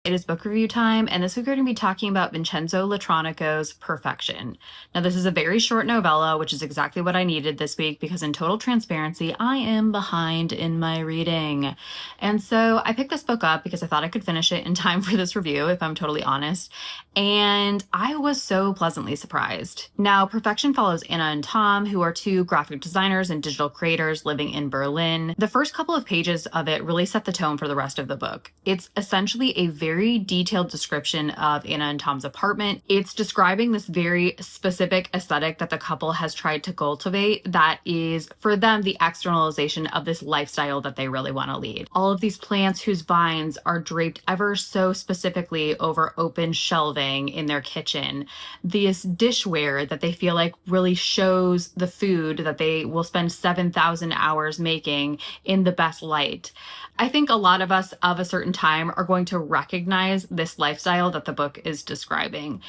It is book review time, and this week we're going to be talking about Vincenzo Latronico's Perfection. Now, this is a very short novella, which is exactly what I needed this week because, in total transparency, I am behind in my reading. And so I picked this book up because I thought I could finish it in time for this review, if I'm totally honest. And I was so pleasantly surprised. Now, Perfection follows Anna and Tom, who are two graphic designers and digital creators living in Berlin. The first couple of pages of it really set the tone for the rest of the book. It's essentially a very detailed description of Anna and Tom's apartment. It's describing this very specific aesthetic that the couple has tried to cultivate that is, for them, the externalization of this lifestyle that they really want to lead. All of these plants whose vines are draped ever so specifically over open shelving in their kitchen. This dishware that they feel like really shows the food that they will spend 7,000 hours making in the best light. I think a lot of us of a certain time are going to recognize this lifestyle that the book is describing.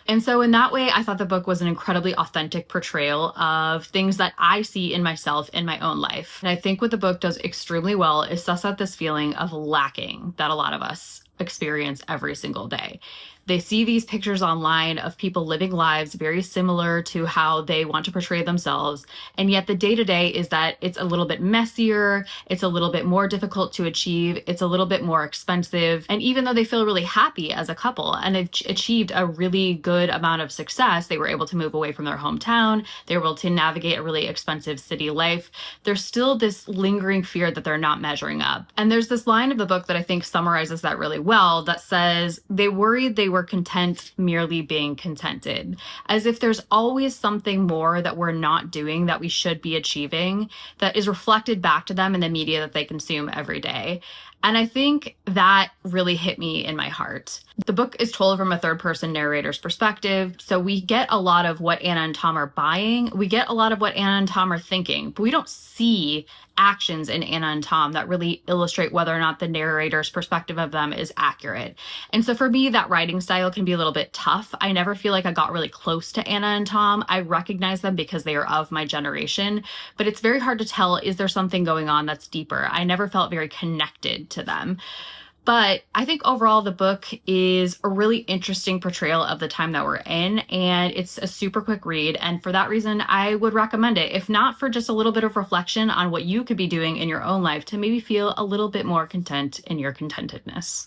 And so in that way, I thought the book was an incredibly authentic portrayal of things that I see in myself in my own life. And I think what the book does extremely well is suss out this feeling of lacking that a lot of us experience every single day. They see these pictures online of people living lives very similar to how they want to portray themselves. And yet the day-to-day is that it's a little bit messier, it's a little bit more difficult to achieve, it's a little bit more expensive. And even though they feel really happy as a couple and have achieved a really good amount of success, they were able to move away from their hometown, they were able to navigate a really expensive city life, there's still this lingering fear that they're not measuring up. And there's this line of the book that I think summarizes that really well that says, they worried they were content merely being contented, as if there's always something more that we're not doing that we should be achieving that is reflected back to them in the media that they consume every day. And I think that really hit me in my heart. The book is told from a third-person narrator's perspective, so we get a lot of what Anna and Tom are buying. We get a lot of what Anna and Tom are thinking, but we don't see actions in Anna and Tom that really illustrate whether or not the narrator's perspective of them is accurate. And so for me, that writing style can be a little bit tough. I never feel like I got really close to Anna and Tom. I recognize them because they are of my generation, but it's very hard to tell, is there something going on that's deeper? I never felt very connected to them. But I think overall the book is a really interesting portrayal of the time that we're in, and it's a super quick read. And for that reason, I would recommend it, if not for just a little bit of reflection on what you could be doing in your own life to maybe feel a little bit more content in your contentedness.